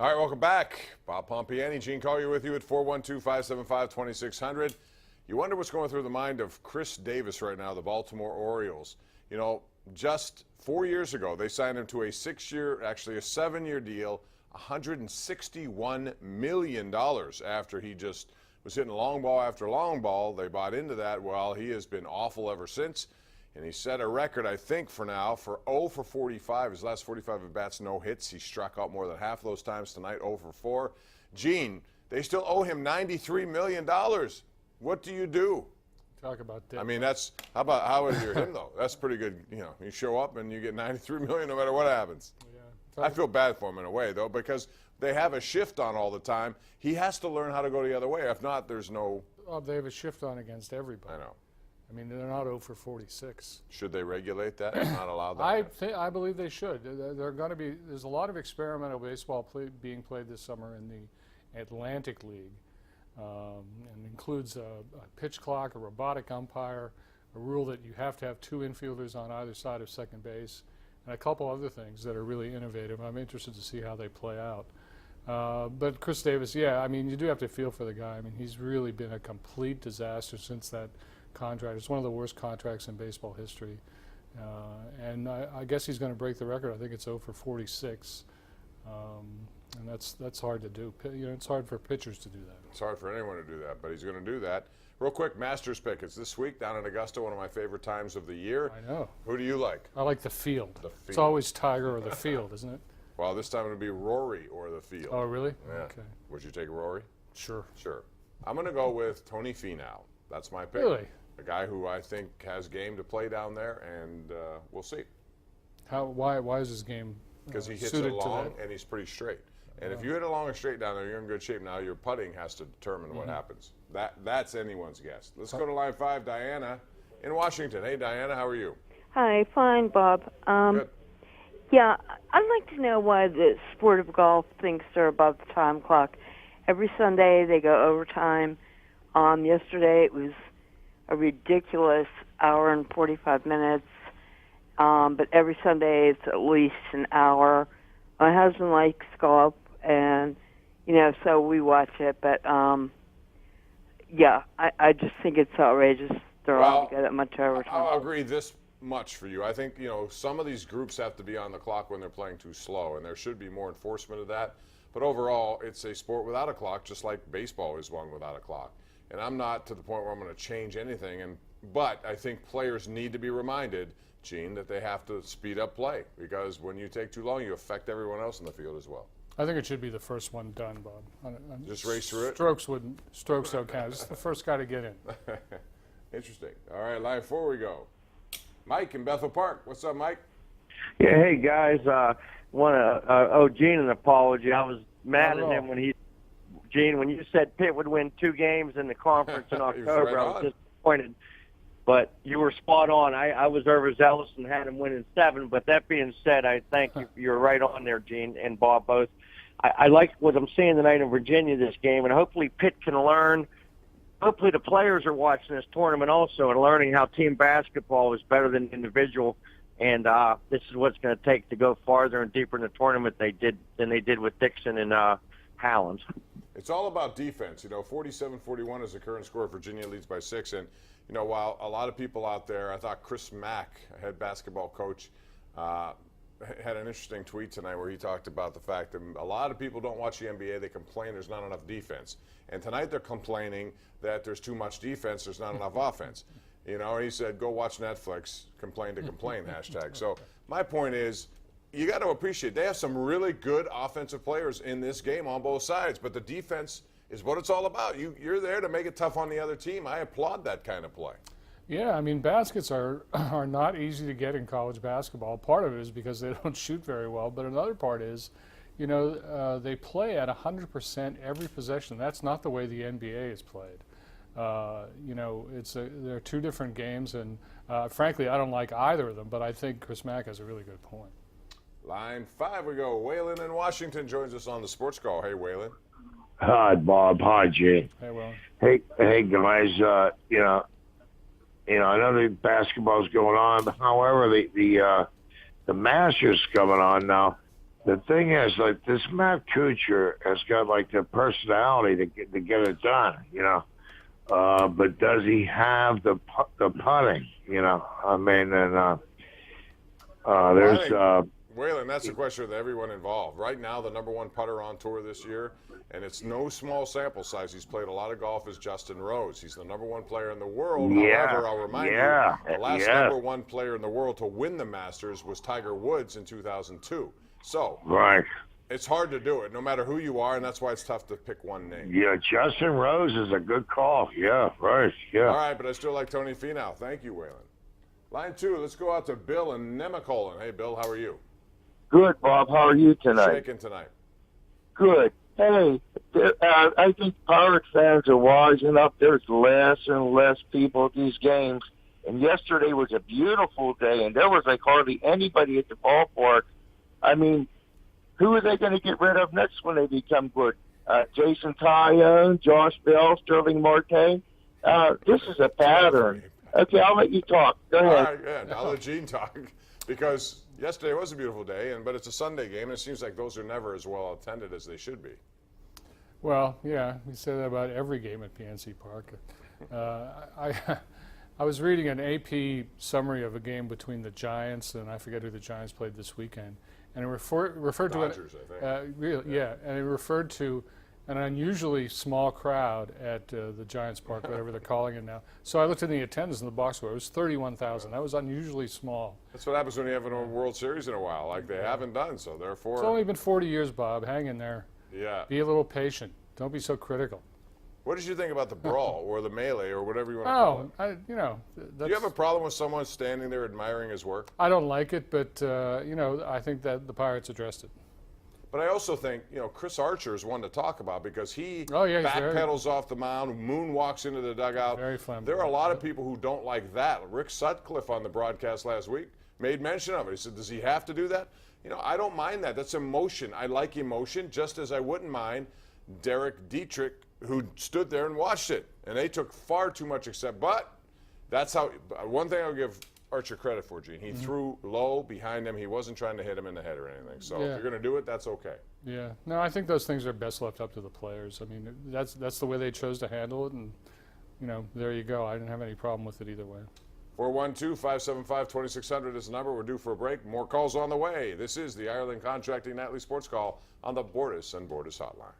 All right, welcome back. Bob Pompeani, Gene Collier with you at 412-575-2600. You wonder what's going through the mind of Chris Davis right now, the Baltimore Orioles. You know, just 4 years ago, they signed him to a 7-year deal, $161 million after he just was hitting long ball after long ball. They bought into that. Well, he has been awful ever since. And he set a record, I think, for now, for 0 for 45. His last 45 at-bats, no hits. He struck out more than half those times tonight, 0 for 4. Gene, they still owe him $93 million. What do you do? Talk about that. I mean, how is your him, though? That's pretty good. You know, you show up and you get $93 million no matter what happens. Yeah. I feel bad for him in a way, though, because they have a shift on all the time. He has to learn how to go the other way. If not, there's no... Oh, they have a shift on against everybody. I know. I mean, they're not 0 for 46. Should they regulate that? Not allow that? I believe they should. There's a lot of experimental baseball being played this summer in the Atlantic League, and includes a pitch clock, a robotic umpire, a rule that you have to have 2 infielders on either side of second base, and a couple other things that are really innovative. I'm interested to see how they play out. But Chris Davis, yeah, I mean, you do have to feel for the guy. I mean, he's really been a complete disaster since that contract. It's one of the worst contracts in baseball history, and I guess he's going to break the record. I think it's 0 for 46, and that's hard to do. You know, it's hard for pitchers to do that. It's hard for anyone to do that, but he's going to do that. Real quick, Masters pick. It's this week down in Augusta, one of my favorite times of the year. I know. Who do you like? I like the field. The field. It's always Tiger or the field, isn't it? Well, this time it'll be Rory or the field. Oh, really? Yeah. Okay. Would you take Rory? Sure. Sure. I'm going to go with Tony Finau. That's my pick. Really? A guy who I think has game to play down there, and we'll see. Why is his game because he hits it long and he's pretty straight. And if you hit it long and straight down there, you're in good shape. Now your putting has to determine what happens. That's anyone's guess. Let's go to line 5, Diana in Washington. Hey, Diana, how are you? Hi, fine, Bob. Good. Yeah, I'd like to know why the sport of golf thinks they're above the time clock. Every Sunday they go overtime. Yesterday it was a ridiculous hour and 45 minutes, but every Sunday it's at least an hour. My husband likes golf, and, you know, so we watch it, but, yeah, I just think it's outrageous they're all to go that much overtime. I'll agree this much for you. I think, you know, some of these groups have to be on the clock when they're playing too slow, and there should be more enforcement of that. But overall, it's a sport without a clock, just like baseball is one without a clock. And I'm not to the point where I'm going to change anything, but I think players need to be reminded, Gene, that they have to speed up play, because when you take too long, you affect everyone else in the field as well. I think it should be the first one done, Bob. Just race through it? Strokes don't count. Just the first guy to get in. Interesting. All right, line 4 we go. Mike in Bethel Park. What's up, Mike? Yeah, hey, guys. Want to owe Gene an apology. I was mad at him when Gene, when you said Pitt would win 2 games in the conference in October, I was disappointed. But you were spot on. I was overzealous and had him winning 7. But that being said, I thank you. You're right on there, Gene and Bob both. I like what I'm seeing tonight in Virginia this game, and hopefully Pitt can learn. Hopefully the players are watching this tournament also and learning how team basketball is better than individual. And this is what's going to take to go farther and deeper in the tournament than they did with Dixon and Howland. It's all about defense. You know, 47-41 is the current score. Virginia leads by 6. And, you know, while a lot of people out there, I thought Chris Mack, head basketball coach, had an interesting tweet tonight where he talked about the fact that a lot of people don't watch the NBA. They complain there's not enough defense. And tonight they're complaining that there's too much defense, there's not enough offense. You know, he said, go watch Netflix, complain to complain, hashtag. So my point is, you got to appreciate they have some really good offensive players in this game on both sides, but the defense is what it's all about. You're there to make it tough on the other team. I applaud that kind of play. Yeah, I mean, baskets are not easy to get in college basketball. Part of it is because they don't shoot very well, but another part is, you know, they play at 100% every possession. That's not the way the NBA is played. You know, they're 2 different games, and frankly, I don't like either of them, but I think Chris Mack has a really good point. Line 5 we go. Waylon in Washington joins us on the sports call. Hey, Waylon. Hi, Bob. Hi, Jay. Hey, Waylon. Hey, guys. You know, I know the basketball's going on. However, the Masters coming on now. The thing is, like, this Matt Kuchar has got like the personality to get it done, you know. But does he have the putting, you know? I mean, and there's Waylon, that's the question with everyone involved. Right now, the #1 putter on tour this year, and it's no small sample size. He's played a lot of golf, is Justin Rose. He's the #1 player in the world. Yeah, However, I'll remind you, the last #1 player in the world to win the Masters was Tiger Woods in 2002. So right. It's hard to do it, no matter who you are, and that's why it's tough to pick one name. Yeah, Justin Rose is a good call. Yeah, right. Yeah. All right, but I still like Tony Finau. Thank you, Waylon. Line 2, let's go out to Bill in Nemacolin. Hey, Bill, how are you? Good, Bob. How are you tonight? Shaking tonight. Good. Hey, I think Pirate fans are wising up. There's less and less people at these games. And yesterday was a beautiful day, and there was like hardly anybody at the ballpark. I mean, who are they going to get rid of next when they become good? Jason Tyone, Josh Bell, Sterling Marte? This is a pattern. Okay, I'll let you talk. Go ahead. All right, yeah, I'll let Gene talk. Because yesterday was a beautiful day, but it's a Sunday game, and it seems like those are never as well attended as they should be. Well, yeah, we say that about every game at PNC Park. I was reading an AP summary of a game between the Giants, and I forget who the Giants played this weekend, and it referred Dodgers, to and it referred to an unusually small crowd at the Giants Park, whatever they're calling it now. So I looked at the attendance in the box score. It was 31,000. That was unusually small. That's what happens when you haven't won a World Series in a while, like they haven't done. So therefore, it's only been 40 years, Bob. Hang in there. Yeah. Be a little patient. Don't be so critical. What did you think about the brawl or the melee or whatever you want to call it? Do you have a problem with someone standing there admiring his work? I don't like it, but I think that the Pirates addressed it. But I also think, Chris Archer is one to talk about because he backpedals off the mound, moonwalks into the dugout. Very flamboyant. There are a lot of people who don't like that. Rick Sutcliffe on the broadcast last week made mention of it. He said, does he have to do that? I don't mind that. That's emotion. I like emotion, just as I wouldn't mind Derek Dietrich, who stood there and watched it. And they took far too much but that's how, one thing I'll give Archer credit for, Gene. He threw low behind him. He wasn't trying to hit him in the head or anything. So if you're going to do it, that's okay. Yeah. No, I think those things are best left up to the players. I mean, that's the way they chose to handle it, and, there you go. I didn't have any problem with it either way. 412-575-2600 is the number. We're due for a break. More calls on the way. This is the Ireland Contracting Nightly Sports Call on the Bordas and Bordas Hotline.